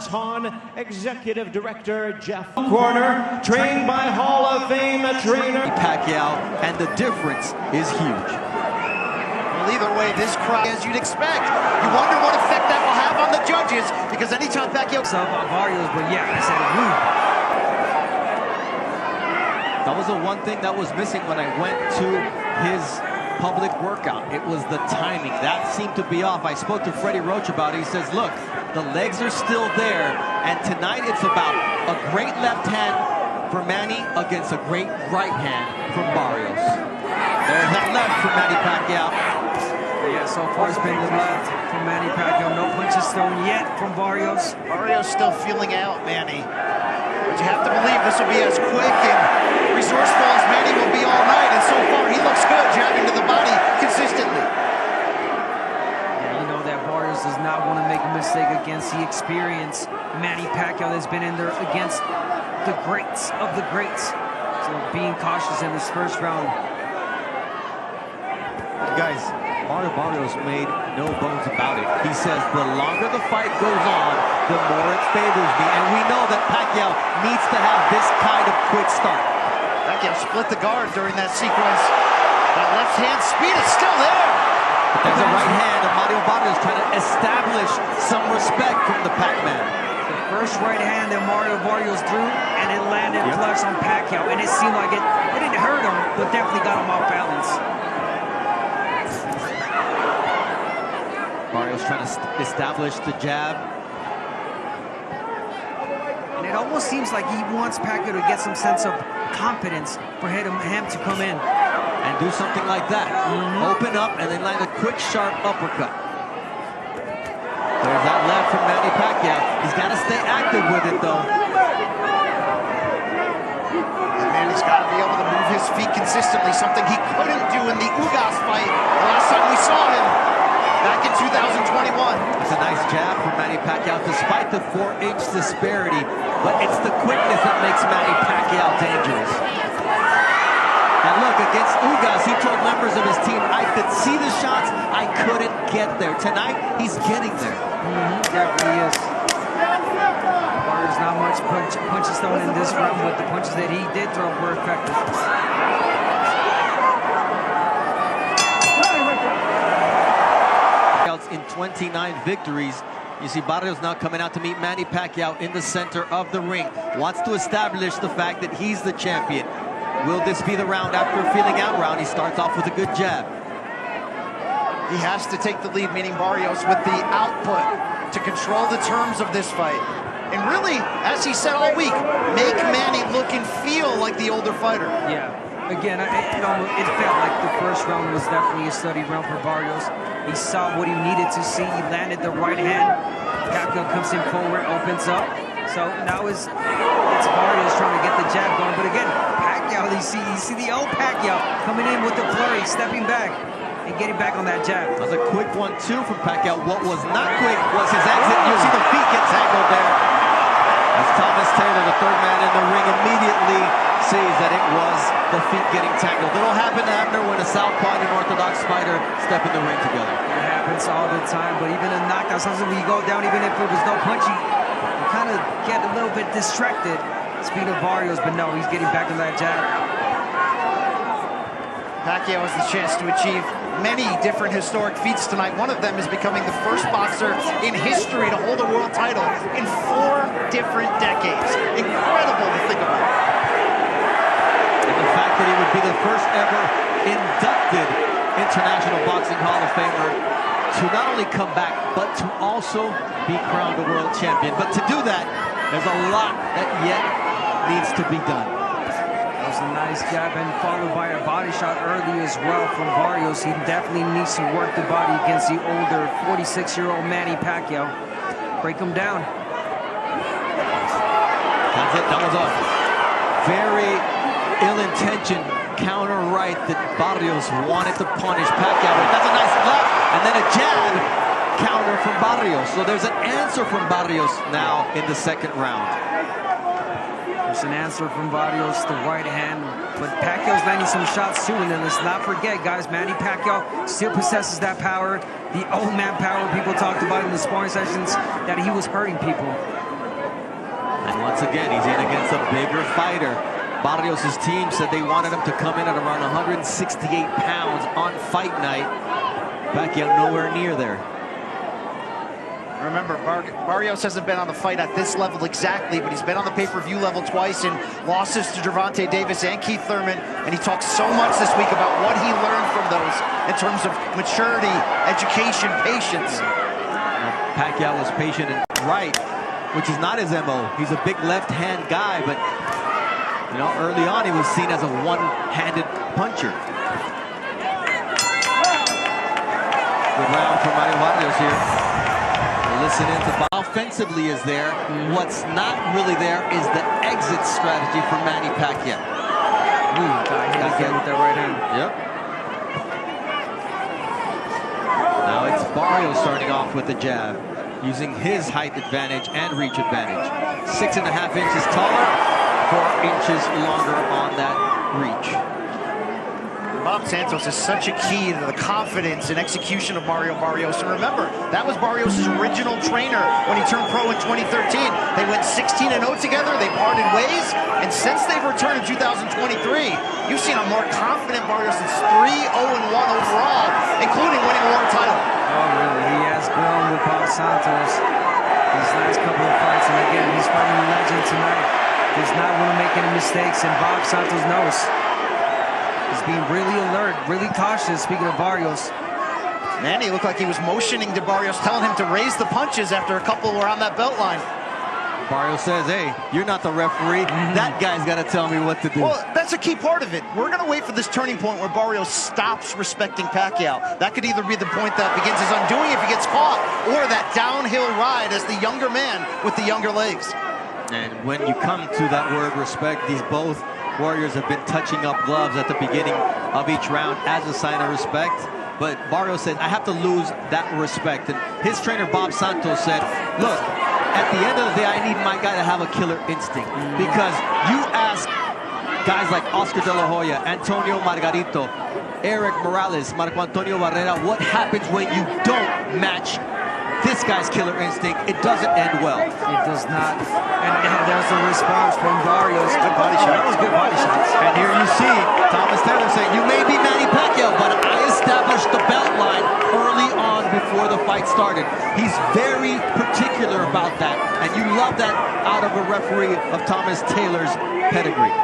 Han Executive Director Jeff Corner, trained by Hall of Fame trainer Pacquiao, and the difference is huge. Well, either way, this crowd, as you'd expect, you wonder what effect that will have on the judges, because anytime Pacquiao... Barrios, but yeah, I said woo. That was the one thing that was missing when I went to his public workout. It was the timing. That seemed to be off. I spoke to Freddie Roach about it. He says, look, the legs are still there, and tonight it's about a great left hand for Manny against a great right hand from Barrios. There's that left for Manny Pacquiao. Yeah, so far it's been the left from Manny Pacquiao. No punches thrown yet from Barrios. Barrios still feeling out Manny. But you have to believe this will be as quick and resourceful as Manny will be all night. And so far, he looks good, jabbing to the body consistently. Yeah, you know that Barrios does not want to make a mistake against the experienced Manny Pacquiao that's been in there against the greats of the greats. So being cautious in this first round. Guys, Barrios made no bones about it. He says the longer the fight goes on, the more it favors me. And we know that Pacquiao needs to have this kind of quick start. Pacquiao split the guard during that sequence. That left hand speed is still there. But there's a right hand of Barrios trying to establish some respect from the Pac-Man. The first right hand that Barrios threw, and it landed flush on Pacquiao. And it seemed like it didn't hurt him, but definitely got him off balance. Barrios trying to establish the jab. And it almost seems like he wants Pacquiao to get some sense of confidence for him to come in. And do something like that. Open up and then land a quick, sharp uppercut. There's that left from Manny Pacquiao. He's got to stay active with it, though. And Manny's got to be able to move his feet consistently, something he couldn't do in the Ugas fight the last time we saw him. Back in 2021. It's a nice jab from Manny Pacquiao, despite the 4-inch disparity. But it's the quickness that makes Manny Pacquiao dangerous. And look, against Ugas, he told members of his team, I could see the shots, I couldn't get there. Tonight, he's getting there. Definitely is. There's not much punches thrown in this round, but the punches that he did throw were effective. In 29 victories. You see Barrios now coming out to meet Manny Pacquiao in the center of the ring. Wants to establish the fact that he's the champion. Will this be the round after a feeling out round? He starts off with a good jab. He has to take the lead, meaning Barrios, with the output to control the terms of this fight. And really, as he said all week, make Manny look and feel like the older fighter. Yeah. Again, it felt like the first round was definitely a study round for Barrios. He saw what he needed to see. He landed the right hand. Pacquiao comes in forward, opens up. So now it's Barrios trying to get the jab going. But again, Pacquiao, you see the old Pacquiao coming in with the flurry, stepping back and getting back on that jab. That was a quick 1-2 from Pacquiao. What was not quick was his exit. You see the feet get tangled there. As Thomas Taylor, the third man in the ring, immediately sees that it was the feet getting tangled. It'll happen to Abner when a southpaw and an orthodox fighter step in the ring together. It happens all the time, but even in knockouts, sometimes when you go down, even if it was no punch, you kind of get a little bit distracted. Speed of Barrios, but no, he's getting back on that jab. Pacquiao has the chance to achieve many different historic feats tonight. One of them is becoming the first boxer in history to hold a world title in 4 different decades. Incredible to think about. And the fact that he would be the first ever inducted International Boxing Hall of Famer to not only come back, but to also be crowned a world champion. But to do that, there's a lot that yet needs to be done. That was a nice jab and followed by a body shot early as well from Barrios. He definitely needs to work the body against the older 46-year-old Manny Pacquiao. Break him down. That's it. That was a very ill-intentioned counter right that Barrios wanted to punish Pacquiao with. That's a nice left, and then a jab counter from Barrios. So there's an answer from Barrios now in the second round. There's an answer from Barrios, the right hand, but Pacquiao's landing some shots too, and then let's not forget, guys, Manny Pacquiao still possesses that power, the old man power people talked about in the sparring sessions, that he was hurting people. once again, he's in against a bigger fighter. Barrios' team said they wanted him to come in at around 168 pounds on fight night. Pacquiao nowhere near there. Remember, Barrios hasn't been on the fight at this level exactly, but he's been on the pay-per-view level twice in losses to Gervonta Davis and Keith Thurman, and he talked so much this week about what he learned from those in terms of maturity, education, patience. Pacquiao was patient and right, which is not his MO. He's a big left-hand guy, but you know, early on he was seen as a one-handed puncher. Good round from Manny Barrios here. Listen into offensively is there. What's not really there is the exit strategy for Manny Pacquiao. Got hit with that right hand. Yep. Now it's Barrios starting off with the jab, using his height advantage and reach advantage. 6.5 inches taller, 4 inches longer on that reach. Bob Santos is such a key to the confidence and execution of Mario Barrios. And remember, that was Barrios' original trainer when he turned pro in 2013. They went 16-0 together, they parted ways, and since they've returned in 2023, you've seen a more confident Barrios that's 3-0-1 overall, including winning a world title. Oh, really? He has grown with Bob Santos these last couple of fights, and again, he's fighting a legend tonight. Does not want to make any mistakes, and Bob Santos knows. He's being really alert, really cautious, speaking of Barrios. Manny looked like he was motioning to Barrios, telling him to raise the punches after a couple were on that belt line. Barrios says, hey, you're not the referee. That guy's got to tell me what to do. Well, that's a key part of it. We're going to wait for this turning point where Barrios stops respecting Pacquiao. That could either be the point that begins his undoing if he gets caught, or that downhill ride as the younger man with the younger legs. And when you come to that word respect, these both warriors have been touching up gloves at the beginning of each round as a sign of respect. But Barrios said, I have to lose that respect. And his trainer, Bob Santos, said, look, at the end of the day, I need my guy to have a killer instinct. Because you ask guys like Oscar De La Hoya, Antonio Margarito, Eric Morales, Marco Antonio Barrera, what happens when you don't match this guy's killer instinct? It doesn't end well. It does not. And now there's the response from Barrios. Good body shot. That was good body shots. And here you see Thomas Taylor saying, you may be Manny Pacquiao, but I established the belt line early on before the fight started. He's very particular about that. And you love that out of a referee of Thomas Taylor's pedigree.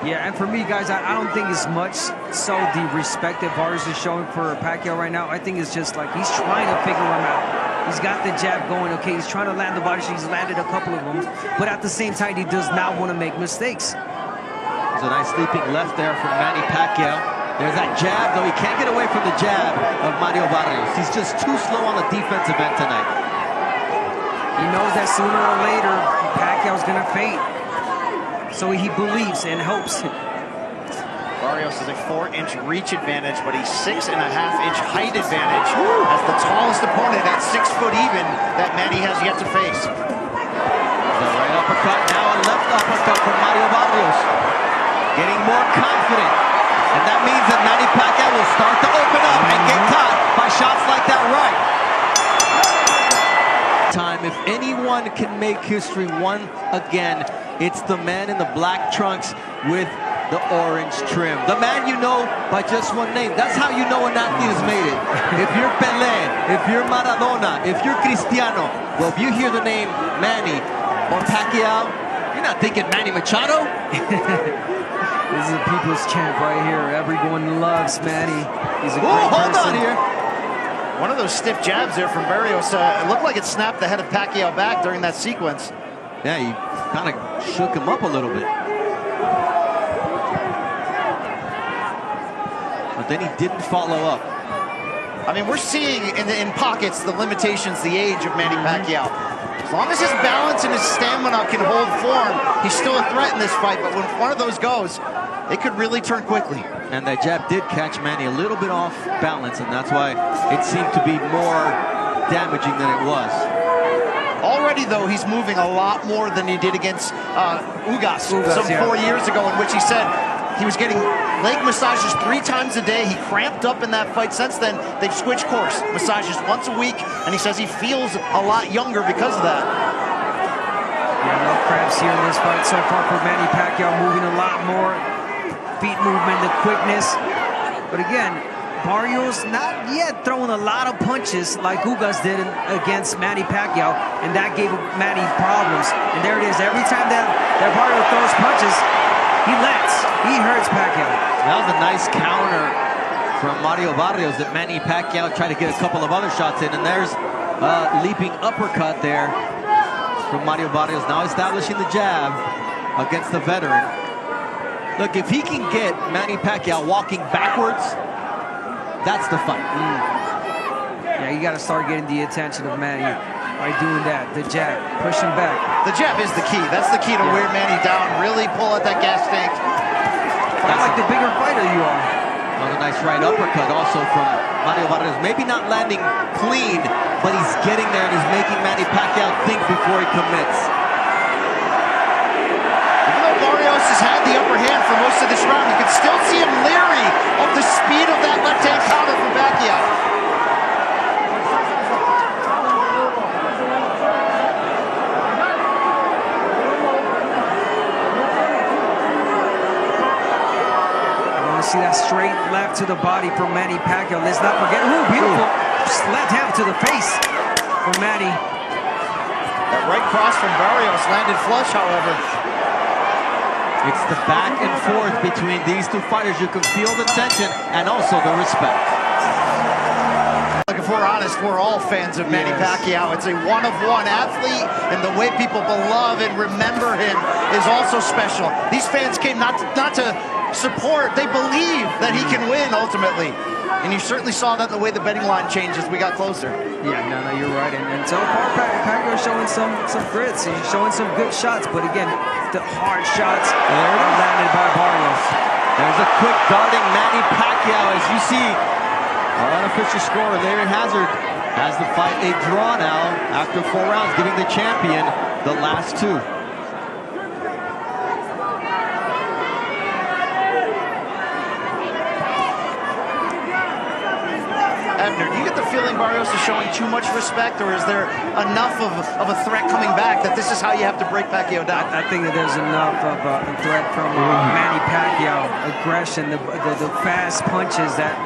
Yeah, and for me, guys, I don't think it's much so the respect that Barrios is showing for Pacquiao right now. I think it's just like he's trying to figure him out. He's got the jab going, okay, he's trying to land the body shot. He's landed a couple of them, but at the same time, he does not want to make mistakes. There's a nice leaping left there from Manny Pacquiao. There's that jab, though he can't get away from the jab of Mario Barrios. He's just too slow on the defensive end tonight. He knows that sooner or later, Pacquiao's going to fade. So he believes and hopes. Barrios has a 4-inch reach advantage, but he's 6.5-inch height advantage as the tallest opponent at 6 foot even that Manny has yet to face. The right uppercut, now a left uppercut from Mario Barrios. Getting more confident. And that means that Manny Pacquiao will start to open up and get caught by shots like that right. Time, if anyone can make history one again, it's the man in the black trunks with the orange trim. The man you know by just one name. That's how you know an athlete has made it. If you're Pelé, if you're Maradona, if you're Cristiano, well, if you hear the name Manny or Pacquiao, you're not thinking Manny Machado. This is a people's champ right here. Everyone loves Manny. He's a great hold person. on here. One of those stiff jabs there from Barrios. It looked like it snapped the head of Pacquiao back during that sequence. Yeah, he kind of shook him up a little bit. But then he didn't follow up. I mean, we're seeing in pockets the limitations, the age of Manny Pacquiao. As long as his balance and his stamina can hold form, he's still a threat in this fight. But when one of those goes, it could really turn quickly. And that jab did catch Manny a little bit off balance, and that's why it seemed to be more damaging than it was. Already, though, he's moving a lot more than he did against Ugas some 4 years ago, in which he said he was getting leg massages 3 times a day. He cramped up in that fight. Since then, they've switched course. Massages once a week, and he says he feels a lot younger because of that. Yeah, no cramps jabs here in this fight so far for Manny Pacquiao, moving a lot more. Feet movement, the quickness. But again, Barrios not yet throwing a lot of punches like Ugas did against Manny Pacquiao, and that gave Manny problems. And there it is. Every time that Barrios throws punches, he lands. He hurts Pacquiao. That was a nice counter from Mario Barrios that Manny Pacquiao tried to get a couple of other shots in, and there's a leaping uppercut there from Mario Barrios, now establishing the jab against the veteran. Look, if he can get Manny Pacquiao walking backwards, that's the fight. Yeah, you got to start getting the attention of Manny by doing that. The jab, push him back. The jab is the key. That's the key to wear Manny down. Really pull at that gas tank. That's like the bigger fighter you are. Another nice right uppercut also from Mario Barrios. Maybe not landing clean, but he's getting there and he's making Manny Pacquiao think before he commits. Even though Barrios has had the upper hand for most of this round, you can still see him leery of the speed of that left-hand counter from Pacquiao. See that straight left to the body from Manny Pacquiao. Let's not forget, beautiful left hand to the face from Manny. That right cross from Barrios landed flush, however. It's the back and forth between these two fighters. You can feel the tension and also the respect. Like, if we're honest, we're all fans of Manny Pacquiao. It's a one-of-one athlete, and the way people love and remember him is also special. These fans came not to support, they believe that he can win ultimately. And you certainly saw that in the way the betting line changed as we got closer. Yeah, no, you're right. And so far, Pacquiao showing some grits. He's showing some good shots, but again, the hard shots are landed by Barrios. There's a quick darting Manny Pacquiao. As you see, our unofficial scorer, Larry Hazard, has the fight a draw now after 4 rounds, giving the champion the last 2. Abner, do you get the feeling Barrios is showing too much respect, or is there enough of a threat coming back that this is how you have to break Pacquiao down? I think that there's enough of a threat from Manny Pacquiao, aggression, the fast punches that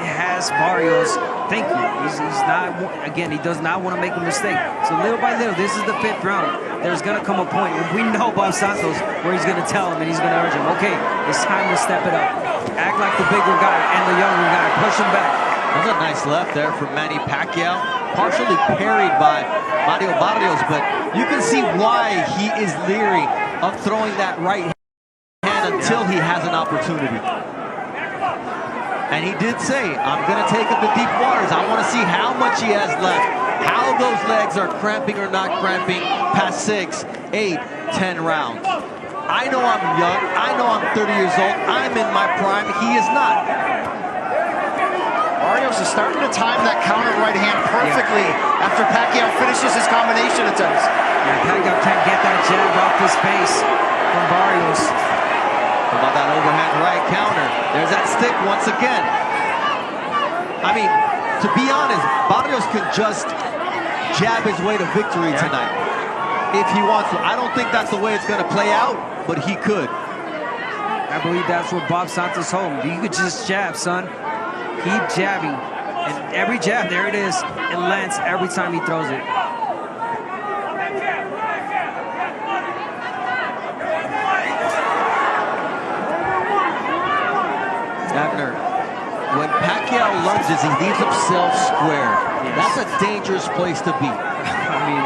has Barrios thinking. He's not, again, he does not want to make a mistake. So little by little, this is the 5th round. There's going to come a point, we know Bob Santos, where he's going to tell him and he's going to urge him, okay, it's time to step it up. Act like the bigger guy and the younger guy. Push him back. That was a nice left there from Manny Pacquiao, partially parried by Mario Barrios, but you can see why he is leery of throwing that right hand until he has an opportunity. And he did say, I'm going to take him to deep waters. I want to see how much he has left, how those legs are cramping or not cramping past 6, 8, 10 rounds. I know I'm young. I know I'm 30 years old. I'm in my prime. He is not. Barrios is starting to time that counter right hand perfectly after Pacquiao finishes his combination attempts. Yeah, Pacquiao can't get that jab off his face from Barrios. How about that overhand right counter? There's that stick once again. I mean, to be honest, Barrios can just jab his way to victory tonight if he wants to. I don't think that's the way it's going to play out, but he could. I believe that's what Bob Santos told him. You could just jab, son. Keep jabbing, and every jab, there it is, it lands every time he throws it. Abner, when Pacquiao lunges, he leaves himself square. Yes. That's a dangerous place to be. I mean,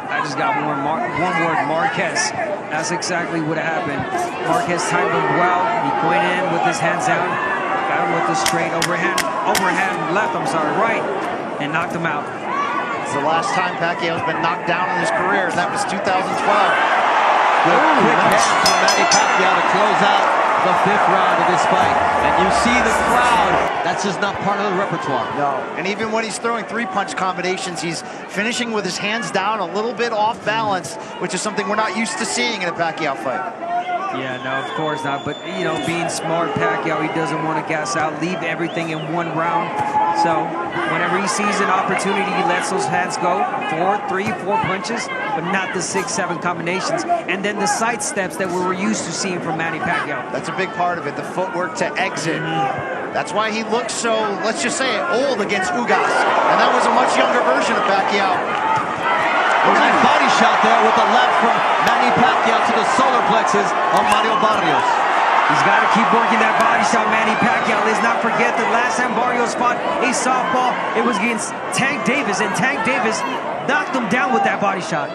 I just got one word, Marquez. That's exactly what happened. Marquez timed him well. He went in with his hands down. Got him with the straight overhand left, right, and knocked him out. It's the last time Pacquiao's been knocked down in his career, and that was 2012. Good quick hands from Manny Pacquiao to close out the 5th round of this fight. And you see the crowd, that's just not part of the repertoire. No, and even when he's throwing 3-punch combinations, he's finishing with his hands down a little bit off balance, which is something we're not used to seeing in a Pacquiao fight. Yeah, no, of course not. But, you know, being smart, Pacquiao, he doesn't want to gas out, leave everything in 1 round. So whenever he sees an opportunity, he lets those hands go. 3, 4 punches, but not the 6, 7 combinations. And then the side steps that we were used to seeing from Manny Pacquiao. That's a big part of it, the footwork to exit. That's why he looks so, let's just say it, old against Ugas. And that was a much younger version of Pacquiao. A nice body shot there with the left from Manny Pacquiao to the solar plexus of Mario Barrios. He's got to keep working that body shot, Manny Pacquiao. Let's not forget that last time Barrios fought a southpaw, it was against Tank Davis, and Tank Davis knocked him down with that body shot.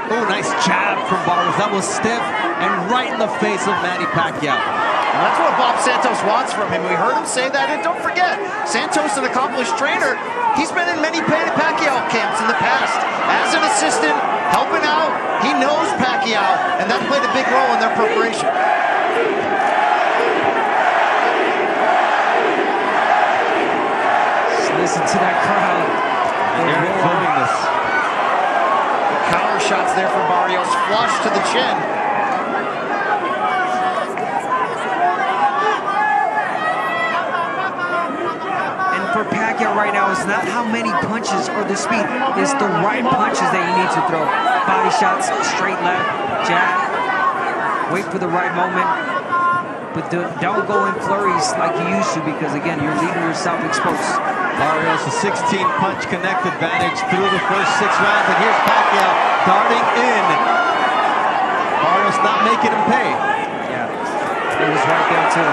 Oh, nice jab from Barrios. That was stiff and right in the face of Manny Pacquiao. And that's what Bob Santos wants from him. We heard him say that, and don't forget, Santos, an accomplished trainer, he's been in many Manny Pacquiao camps in the past as an assistant, helping out. He knows Pacquiao, and that played a big role in their preparation. Just listen to that crowd. They're enjoying this. Counter shots there for Barrios, flush to the chin. For Pacquiao right now, it's not how many punches or the speed, it's the right punches that you need to throw. Body shots, straight left, jab, wait for the right moment, but don't go in flurries like you used to, because again, you're leaving yourself exposed. Barrios, a 16-punch connect advantage through the first 6 rounds, and here's Pacquiao darting in. Barrios not making him pay. Yeah, it was right there too.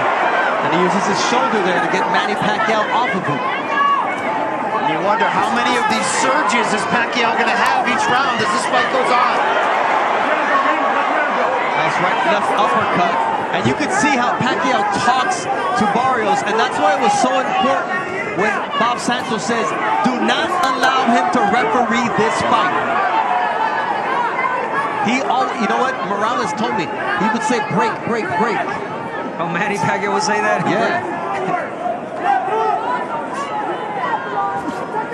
And he uses his shoulder there to get Manny Pacquiao off of him. And you wonder how many of these surges is Pacquiao going to have each round as this fight goes on. Nice right left uppercut. And you can see how Pacquiao talks to Barrios, and that's why it was so important when Bob Santos says, do not allow him to referee this fight. You know what? Morales told me, he would say break, break, break. Oh, Manny Pacquiao would say that? Yeah.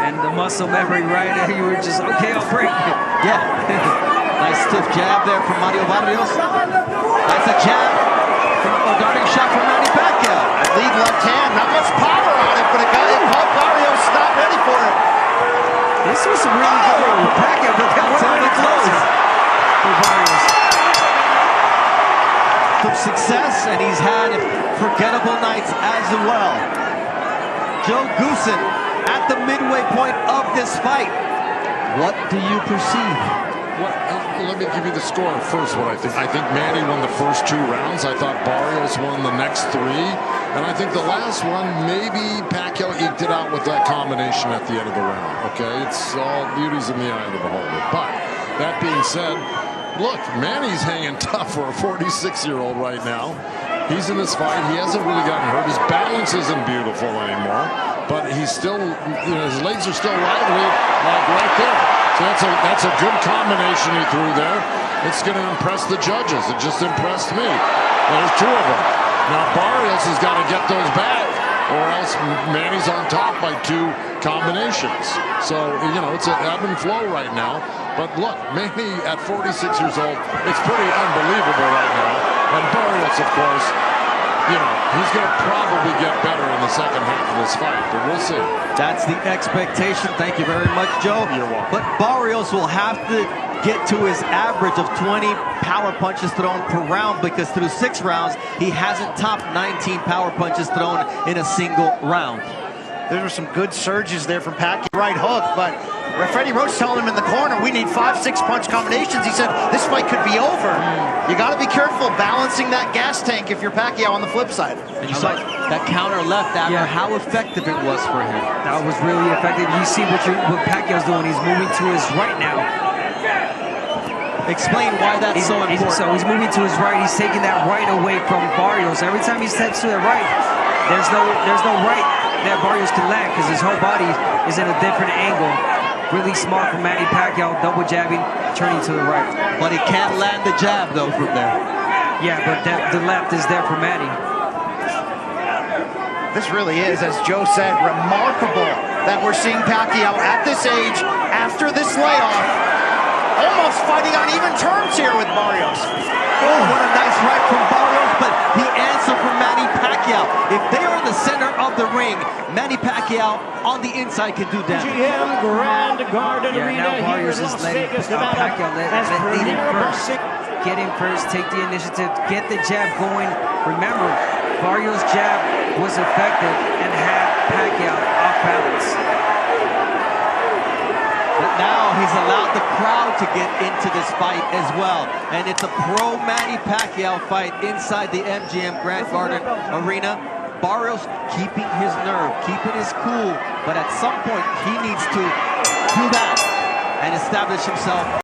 And the muscle memory right there, you were just, okay, I'll break. Yeah. Nice stiff jab there from Mario Barrios. That's a jab from a darting shot from Manny Pacquiao. Lead left hand, not much power on it, but it caught Barrios, not ready for it. This was a really good one with Pacquiao, but that was really close for Barrios. Success, and he's had forgettable nights as well. Joe Goosen at the midway point of this fight. What do you perceive? Well, let me give you the score first. What I think. I think Manny won the first 2 rounds. I thought Barrios won the next 3, and I think the last one maybe Pacquiao eked it out with that combination at the end of the round. Okay, it's all beauty's in the eye of the beholder. But that being said, look, Manny's hanging tough for a 46-year-old right now. He's in this fight. He hasn't really gotten hurt. His balance isn't beautiful anymore, but he's still, his legs are still lively, like right there. So that's a good combination he threw there. It's going to impress the judges. It just impressed me. There's 2 of them. Now Barrios has got to get those back, or else Manny's on top by 2 combinations. So, it's an ebb and flow right now. But look, Manny at 46 years old, it's pretty unbelievable right now. And Barrios, of course, he's going to probably get better in the second half of this fight, but we'll see. That's the expectation. Thank you very much, Joe. You're welcome. But Barrios will have to get to his average of 20 power punches thrown per round, because through 6 rounds, he hasn't topped 19 power punches thrown in a single round. There were some good surges there from Pacquiao. Right hook, but Freddie Roach telling him in the corner, we need 5, 6 punch combinations. He said, this fight could be over. You got to be careful balancing that gas tank if you're Pacquiao on the flip side. And you saw that counter left after, how effective it was for him. That was really effective. You see what Pacquiao's doing. He's moving to his right now. Explain why that's so important. So he's moving to his right. He's taking that right away from Barrios. Every time he steps to the right, there's no right that Barrios can land, because his whole body is in a different angle. Really smart from Manny Pacquiao, double jabbing, turning to the right. But he can't land the jab, though, from there. Yeah, but the left is there for Manny. This really is, as Joe said, remarkable that we're seeing Pacquiao at this age, after this layoff, almost fighting on even terms here with Barrios. Oh, what a nice right from Barrios, but the answer from Manny Pacquiao Pacquiao. If they are in the center of the ring, Manny Pacquiao on the inside can do damage. GM Grand Garden Arena now here Barrios in is Las letting Vegas, Nevada, Pacquiao lead him first. Get him first, take the initiative, get the jab going. Remember, Barrios' jab was effective and had Pacquiao off balance. But now he's allowed the crowd to get into this fight as well. And it's a pro-Manny Pacquiao fight inside the MGM Grand Garden Arena. Barrios keeping his nerve, keeping his cool, but at some point he needs to do that and establish himself.